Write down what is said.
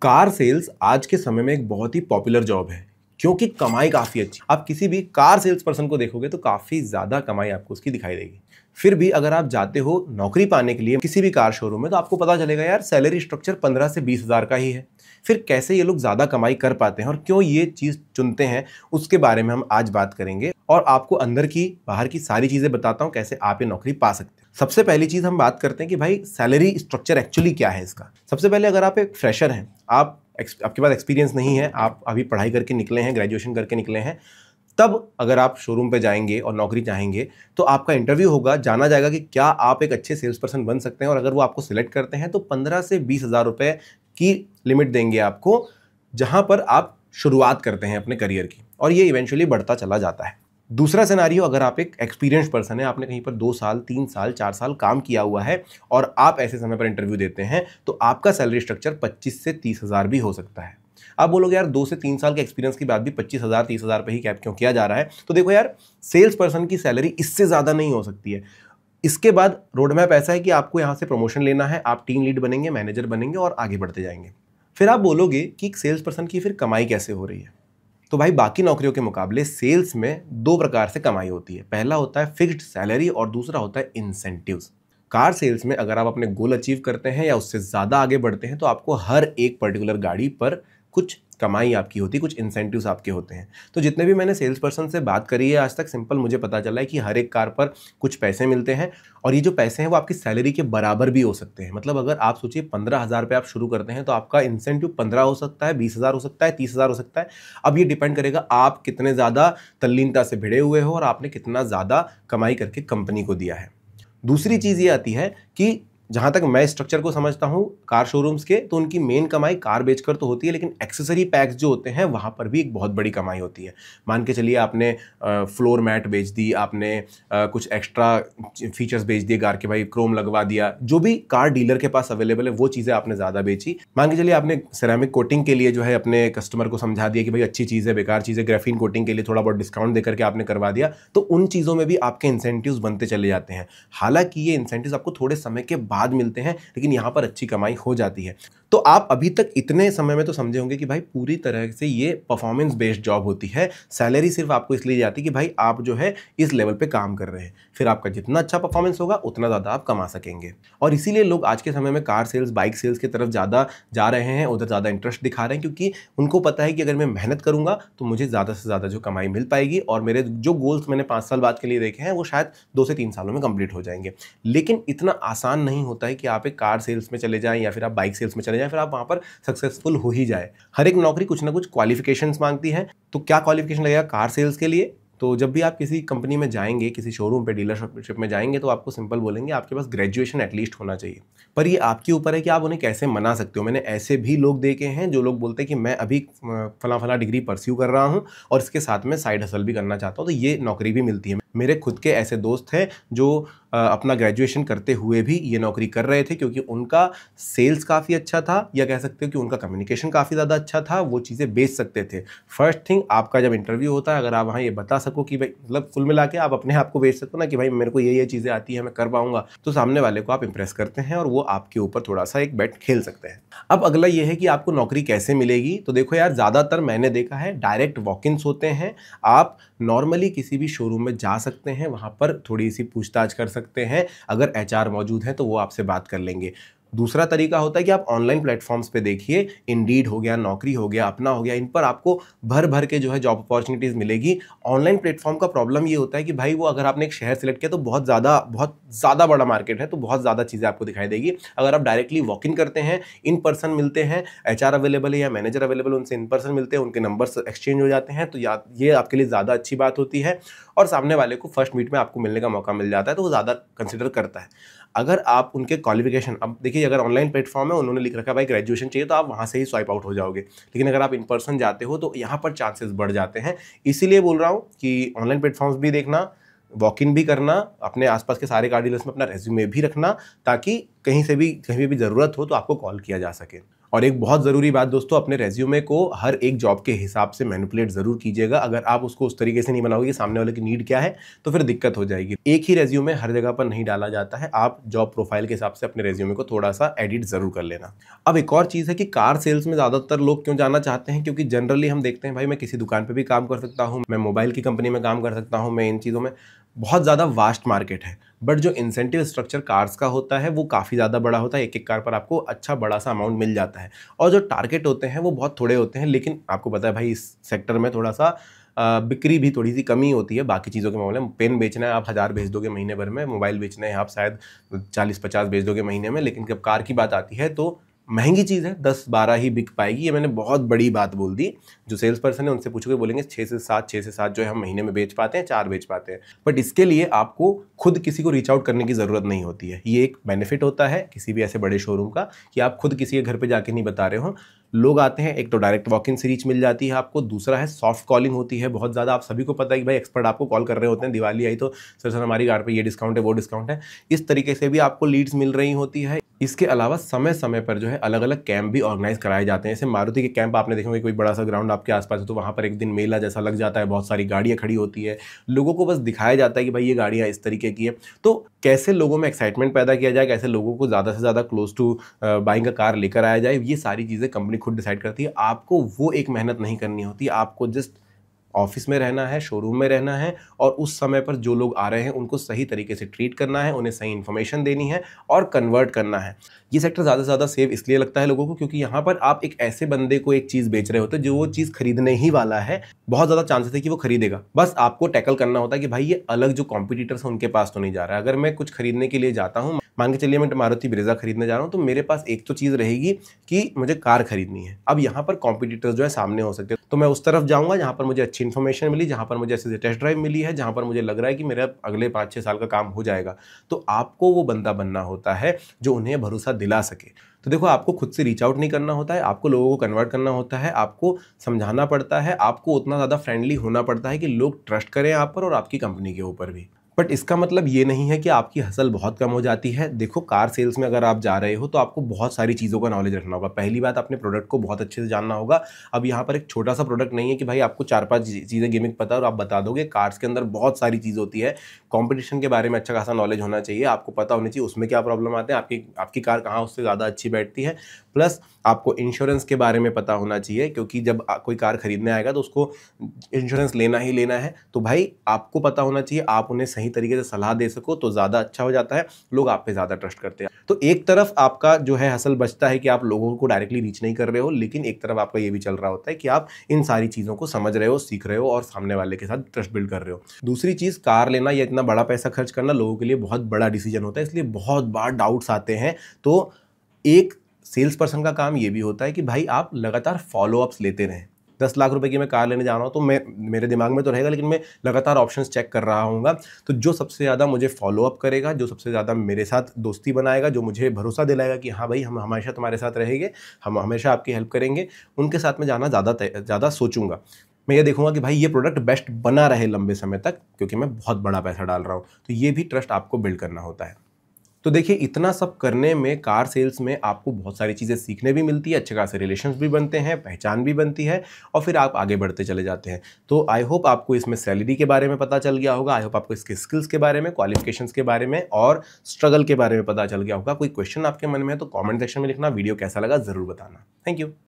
Car sales आज के समय में एक बहुत ही पॉपुलर जॉब है क्योंकि कमाई काफी अच्छी। आप किसी भी कार सेल्स पर्सन को देखोगे तो काफी ज्यादा कमाई आपको उसकी दिखाई देगी। फिर भी अगर आप जाते हो नौकरी पाने के लिए किसी भी कार शोरूम में तो आपको पता चलेगा यार सैलरी स्ट्रक्चर 15 से 20 हज़ार का ही है। फिर कैसे ये लोग ज्यादा कमाई कर पाते हैं और क्यों ये चीज चुनते हैं उसके बारे में हम आज बात करेंगे और आपको अंदर की बाहर की सारी चीजें बताता हूं कैसे आप ये नौकरी पा सकते हैं। सबसे पहली चीज हम बात करते हैं कि भाई सैलरी स्ट्रक्चर एक्चुअली क्या है इसका। सबसे पहले अगर आप एक फ्रेशर हैं, आपके पास एक्सपीरियंस नहीं है, आप अभी पढ़ाई करके निकले हैं, ग्रेजुएशन करके निकले हैं, तब अगर आप शोरूम पे जाएंगे और नौकरी चाहेंगे तो आपका इंटरव्यू होगा, जाना जाएगा कि क्या आप एक अच्छे सेल्स पर्सन बन सकते हैं। और अगर वो आपको सिलेक्ट करते हैं तो 15 से 20 हज़ार रुपए की लिमिट देंगे आपको, जहां पर आप शुरुआत करते हैं अपने करियर की, और ये इवेंचुअली बढ़ता चला जाता है। दूसरा सिनेरियो, अगर आप एक एक्सपीरियंस पर्सन है, आपने कहीं पर 2 साल 3 साल 4 साल काम किया हुआ है और आप ऐसे समय पर इंटरव्यू देते हैं तो आपका सैलरी स्ट्रक्चर 25 से 30 हज़ार भी हो सकता है। आप बोलोगे यार 2 से 3 साल के एक्सपीरियंस के बाद भी 25 हज़ार 30 हज़ार पे ही कैप क्यों किया जा रहा है? तो देखो यार, सेल्स पर्सन की सैलरी इससे ज़्यादा नहीं हो सकती है। इसके बाद रोड मैप ऐसा है कि आपको यहाँ से प्रमोशन लेना है, आप टीम लीड बनेंगे, मैनेजर बनेंगे और आगे बढ़ते जाएंगे। फिर आप बोलोगे कि एक सेल्स पर्सन की फिर कमाई कैसे हो रही है? तो भाई बाकी नौकरियों के मुकाबले सेल्स में 2 प्रकार से कमाई होती है। पहला होता है फिक्स्ड सैलरी और दूसरा होता है इंसेंटिव्स। कार सेल्स में अगर आप अपने गोल अचीव करते हैं या उससे ज़्यादा आगे बढ़ते हैं तो आपको हर एक पर्टिकुलर गाड़ी पर कुछ कमाई आपकी होती है, कुछ इंसेंटिव्स आपके होते हैं। तो जितने भी मैंने सेल्स पर्सन से बात करी है आज तक, सिंपल मुझे पता चला है कि हर एक कार पर कुछ पैसे मिलते हैं और ये जो पैसे हैं वो आपकी सैलरी के बराबर भी हो सकते हैं। मतलब अगर आप सोचिए 15 हज़ार पे आप शुरू करते हैं तो आपका इंसेंटिव 15 हो सकता है, 20 हज़ार हो सकता है, 30 हज़ार हो सकता है। अब ये डिपेंड करेगा आप कितने ज़्यादा तल्लीनता से भिड़े हुए हो और आपने कितना ज़्यादा कमाई करके कंपनी को दिया है। दूसरी चीज़ ये आती है कि जहाँ तक मैं स्ट्रक्चर को समझता हूँ कार शोरूम्स के, तो उनकी मेन कमाई कार बेचकर तो होती है, लेकिन एक्सेसरी पैक्स जो होते हैं वहाँ पर भी एक बहुत बड़ी कमाई होती है। मान के चलिए आपने फ्लोर मैट बेच दी, आपने कुछ एक्स्ट्रा फीचर्स बेच दिए कार के, भाई क्रोम लगवा दिया, जो भी कार डीलर के पास अवेलेबल है वो चीज़ें आपने ज़्यादा बेची। मान के चलिए आपने सेरामिक कोटिंग के लिए जो है अपने कस्टमर को समझा दिया कि भाई अच्छी चीज़ है, बेकार चीज़ है, ग्राफीन कोटिंग के लिए थोड़ा बहुत डिस्काउंट देकर के आपने करवा दिया, तो उन चीज़ों में भी आपके इंसेंटिव्स बनते चले जाते हैं। हालांकि ये इंसेंटिव्स आपको थोड़े समय के बाद मिलते हैं, लेकिन यहां पर अच्छी कमाई हो जाती है। तो आप अभी तक इतने समय में तो समझे होंगे कि भाई पूरी तरह से ये परफॉर्मेंस बेस्ड जॉब होती है। सैलरी सिर्फ आपको इसलिए जाती है कि भाई आप जो है इस लेवल पे काम कर रहे हैं, फिर आपका जितना अच्छा परफॉर्मेंस होगा उतना ज़्यादा आप कमा सकेंगे। और इसीलिए लोग आज के समय में कार सेल्स, बाइक सेल्स की तरफ ज़्यादा जा रहे हैं, उधर ज़्यादा इंटरेस्ट दिखा रहे हैं, क्योंकि उनको पता है कि अगर मैं मेहनत करूंगा तो मुझे ज़्यादा से ज़्यादा जो कमाई मिल पाएगी और मेरे जो गोल्स मैंने 5 साल बाद के लिए देखे हैं वो शायद 2 से 3 सालों में कंप्लीट हो जाएंगे। लेकिन इतना आसान नहीं होता है कि आप एक कार सेल्स में चले जाएं या फिर आप बाइक सेल्स में चले जाएं, फिर आप वहां पर सक्सेसफुल हो ही जाए। हर एक नौकरी कुछ ना कुछ क्वालिफिकेशंस मांगती है। तो क्या क्वालिफिकेशन लगेगा कार सेल्स के लिए? तो जब भी आप किसी कंपनी में जाएंगे, किसी शोरूम पे, डीलरशिप में जाएंगे, तो आपको सिंपल बोलेंगे आपके पास ग्रेजुएशन एटलीस्ट होना चाहिए। पर ये आपके ऊपर है कि आप उन्हें कैसे मना सकते हो। मैंने ऐसे भी लोग देखे हैं जो लोग बोलते हैं कि मैं अभी फला फला डिग्री परस्यू कर रहा हूँ और इसके साथ में साइड हसल भी करना चाहता हूँ, तो ये नौकरी भी मिलती है। मेरे खुद के ऐसे दोस्त हैं जो अपना ग्रेजुएशन करते हुए भी ये नौकरी कर रहे थे, क्योंकि उनका सेल्स काफ़ी अच्छा था, या कह सकते हो कि उनका कम्युनिकेशन काफ़ी ज़्यादा अच्छा था, वो चीज़ें बेच सकते थे। फर्स्ट थिंग, आपका जब इंटरव्यू होता है, अगर आप वहाँ ये बता सको कि भाई, मतलब कुल मिला के आप अपने आप को बेच सकते हो ना कि भाई मेरे को ये चीज़ें आती है, मैं कर पाऊंगा, तो सामने वाले को आप इंप्रेस करते हैं और वो आपके ऊपर थोड़ा सा एक बेट खेल सकते हैं। अब अगला ये है कि आपको नौकरी कैसे मिलेगी। तो देखो यार, ज़्यादातर मैंने देखा है डायरेक्ट वॉक-इन्स होते हैं। आप नॉर्मली किसी भी शोरूम में जा सकते हैं, वहाँ पर थोड़ी सी पूछताछ कर सकते हैं, अगर एचआर मौजूद है तो वो आपसे बात कर लेंगे। दूसरा तरीका होता है कि आप ऑनलाइन प्लेटफॉर्म्स पे देखिए, इंडीड हो गया, नौकरी हो गया, अपना हो गया, इन पर आपको भर भर के जो है जॉब अपॉर्चुनिटीज़ मिलेगी। ऑनलाइन प्लेटफॉर्म का प्रॉब्लम ये होता है कि भाई वो अगर आपने एक शहर सेलेक्ट किया तो बहुत ज़्यादा बड़ा मार्केट है, तो बहुत ज़्यादा चीज़ें आपको दिखाई देगी। अगर आप डायरेक्टली वॉक इन करते हैं, इन पर्सन मिलते हैं, एचआर अवेलेबल है या मैनेजर अवेलेबल, उनसे इन पर्सन मिलते हैं, उनके नंबर्स एक्सचेंज हो जाते हैं, तो ये आपके लिए ज़्यादा अच्छी बात होती है और सामने वाले को फर्स्ट मीट में आपको मिलने का मौका मिल जाता है, तो वो ज़्यादा कंसिडर करता है। अगर आप उनके क्वालिफिकेशन, अब देखिए अगर ऑनलाइन प्लेटफॉर्म है, उन्होंने लिख रखा है भाई ग्रेजुएशन चाहिए, तो आप वहाँ से ही स्वाइप आउट हो जाओगे। लेकिन अगर आप इन पर्सन जाते हो तो यहाँ पर चांसेस बढ़ जाते हैं। इसीलिए बोल रहा हूँ कि ऑनलाइन प्लेटफॉर्म्स भी देखना, वॉक इन भी करना, अपने आसपास के सारे कार डीलर्स में अपना रेज्यूमे भी रखना, ताकि कहीं भी ज़रूरत हो तो आपको कॉल किया जा सके। और एक बहुत ज़रूरी बात दोस्तों, अपने रेज्यूमे को हर एक जॉब के हिसाब से मैनिपुलेट ज़रूर कीजिएगा। अगर आप उसको उस तरीके से नहीं बनाओगे कि सामने वाले की नीड क्या है, तो फिर दिक्कत हो जाएगी। एक ही रेज्यूमे हर जगह पर नहीं डाला जाता है, आप जॉब प्रोफाइल के हिसाब से अपने रेज्यूमे को थोड़ा सा एडिट ज़रूर कर लेना। अब एक और चीज़ है कि कार सेल्स में ज़्यादातर लोग क्यों जाना चाहते हैं, क्योंकि जनरली हम देखते हैं भाई मैं किसी दुकान पर भी काम कर सकता हूँ, मैं मोबाइल की कंपनी में काम कर सकता हूँ, मैं इन चीज़ों में बहुत ज़्यादा वास्ट मार्केट है। बट जो इंसेंटिव स्ट्रक्चर कार्स का होता है वो काफ़ी ज़्यादा बड़ा होता है, एक एक कार पर आपको अच्छा बड़ा सा अमाउंट मिल जाता है। और जो टारगेट होते हैं वो बहुत थोड़े होते हैं, लेकिन आपको पता है भाई इस सेक्टर में थोड़ा सा बिक्री भी थोड़ी सी कमी होती है बाकी चीज़ों के मामले में। पेन बेचना है आप 1000 बेच दोगे महीने भर में, मोबाइल बेचना है आप शायद 40-50 बेच दोगे महीने में, लेकिन जब कार की बात आती है तो महंगी चीज़ है, 10-12 ही बिक पाएगी। ये मैंने बहुत बड़ी बात बोल दी। जो सेल्स पर्सन है उनसे पूछोगे बोलेंगे 6 से 7 जो है हम महीने में बेच पाते हैं, 4 बेच पाते हैं। बट इसके लिए आपको खुद किसी को रीच आउट करने की ज़रूरत नहीं होती है। ये एक बेनिफिट होता है किसी भी ऐसे बड़े शोरूम का कि आप खुद किसी के घर पे जाके नहीं बता रहे हो। लोग आते हैं, एक तो डायरेक्ट वॉक इन से रीच मिल जाती है आपको, दूसरा है सॉफ्ट कॉलिंग होती है बहुत ज़्यादा। आप सभी को पता है कि भाई एक्सपर्ट आपको कॉल कर रहे होते हैं, दिवाली आई तो सर हमारी कार पे ये डिस्काउंट है, वो डिस्काउंट है। इस तरीके से भी आपको लीड्स मिल रही होती है। इसके अलावा समय समय पर जो है अलग अलग कैंप भी ऑर्गेनाइज कराए जाते हैं। जैसे मारुति के कैंप आपने देखे होंगे, कोई बड़ा सा ग्राउंड आपके आसपास है तो वहाँ पर एक दिन मेला जैसा लग जाता है, बहुत सारी गाड़ियाँ खड़ी होती है, लोगों को बस दिखाया जाता है कि भाई ये गाड़ियाँ इस तरीके की है। तो कैसे लोगों में एक्साइटमेंट पैदा किया जाए, कैसे लोगों को ज़्यादा से ज़्यादा close to buying a car लेकर आया जाए, ये सारी चीज़ें कंपनी खुद डिसाइड करती है। आपको वो एक मेहनत नहीं करनी होती, आपको जस्ट ऑफिस में रहना है, शोरूम में रहना है और उस समय पर जो लोग आ रहे हैं उनको सही तरीके से ट्रीट करना है, उन्हें सही इन्फॉर्मेशन देनी है और कन्वर्ट करना है। ये सेक्टर ज़्यादा से ज़्यादा सेफ इसलिए लगता है लोगों को क्योंकि यहाँ पर आप एक ऐसे बंदे को एक चीज़ बेच रहे होते हैं जो वो चीज़ खरीदने ही वाला है, बहुत ज़्यादा चांसेस है कि वो खरीदेगा। बस आपको टैकल करना होता है कि भाई ये अलग जो कॉम्पिटिटर्स हैं उनके पास तो नहीं जा रहा है। अगर मैं कुछ खरीदने के लिए जाता हूँ, मान के चलिए मैं मारुति ब्रेजा खरीदने जा रहा हूँ, तो मेरे पास एक तो चीज़ रहेगी कि मुझे कार खरीदनी है। अब यहाँ पर कॉम्पिटिटर्स जो है सामने हो सकते हैं, तो मैं उस तरफ जाऊँगा जहाँ पर मुझे अच्छी इन्फॉर्मेशन मिली, जहाँ पर मुझे ऐसे टेस्ट ड्राइव मिली है, जहाँ पर मुझे लग रहा है कि मेरा अगले 5-6 साल का काम हो जाएगा। तो आपको वो बंदा बनना होता है जो उन्हें भरोसा दिला सके। तो देखो, आपको खुद से रीच आउट नहीं करना होता है, आपको लोगों को कन्वर्ट करना होता है, आपको समझाना पड़ता है, आपको उतना ज़्यादा फ्रेंडली होना पड़ता है कि लोग ट्रस्ट करें आप पर और आपकी कंपनी के ऊपर भी। बट इसका मतलब ये नहीं है कि आपकी हसल बहुत कम हो जाती है। देखो, कार सेल्स में अगर आप जा रहे हो तो आपको बहुत सारी चीज़ों का नॉलेज रखना होगा। पहली बात, अपने प्रोडक्ट को बहुत अच्छे से जानना होगा। अब यहाँ पर एक छोटा सा प्रोडक्ट नहीं है कि भाई आपको 4-5 चीज़ें गिमिक पता है और आप बता दोगे। कार्स के अंदर बहुत सारी चीज़ होती है। कॉम्पिटिशन के बारे में अच्छा खासा नॉलेज होना चाहिए, आपको पता होनी चाहिए उसमें क्या प्रॉब्लम आते हैं, आपकी कार कहाँ उससे ज़्यादा अच्छी बैठती है। प्लस आपको इंश्योरेंस के बारे में पता होना चाहिए, क्योंकि जब कोई कार खरीदने आएगा तो उसको इंश्योरेंस लेना ही लेना है। तो भाई आपको पता होना चाहिए, आप उन्हें सही तरीके से सलाह दे सको तो ज़्यादा अच्छा हो जाता है, लोग आप पे ज़्यादा ट्रस्ट करते हैं। तो एक तरफ आपका जो है हसल बचता है कि आप लोगों को डायरेक्टली रीच नहीं कर रहे हो, लेकिन एक तरफ आपका ये भी चल रहा होता है कि आप इन सारी चीज़ों को समझ रहे हो, सीख रहे हो और सामने वाले के साथ ट्रस्ट बिल्ड कर रहे हो। दूसरी चीज़, कार लेना या इतना बड़ा पैसा खर्च करना लोगों के लिए बहुत बड़ा डिसीजन होता है, इसलिए बहुत बार डाउट्स आते हैं। तो एक सेल्स पर्सन का काम ये भी होता है कि भाई आप लगातार फॉलोअप्स लेते रहें। 10 लाख रुपए की मैं कार लेने जा रहा हूँ तो मेरे दिमाग में तो रहेगा, लेकिन मैं लगातार ऑप्शंस चेक कर रहा हूँगा। तो जो सबसे ज़्यादा मुझे फॉलोअप करेगा, जो सबसे ज़्यादा मेरे साथ दोस्ती बनाएगा, जो मुझे भरोसा दिलाएगा कि हाँ भाई हम हमेशा तुम्हारे साथ रहेंगे, हम हमेशा आपकी हेल्प करेंगे, उनके साथ में जाना ज़्यादा सोचूंगा। मैं ये देखूंगा कि भाई ये प्रोडक्ट बेस्ट बना रहे लंबे समय तक, क्योंकि मैं बहुत बड़ा पैसा डाल रहा हूँ। तो ये भी ट्रस्ट आपको बिल्ड करना होता है। तो देखिए, इतना सब करने में, कार सेल्स में आपको बहुत सारी चीज़ें सीखने भी मिलती है, अच्छे खासे रिलेशंस भी बनते हैं, पहचान भी बनती है और फिर आप आगे बढ़ते चले जाते हैं। तो आई होप आपको इसमें सैलरी के बारे में पता चल गया होगा, आई होप आपको इसके स्किल्स के बारे में, क्वालिफिकेशंस के बारे में और स्ट्रगल के बारे में पता चल गया होगा। कोई क्वेश्चन आपके मन में है तो कॉमेंट सेक्शन में लिखना। वीडियो कैसा लगा ज़रूर बताना। Thank you.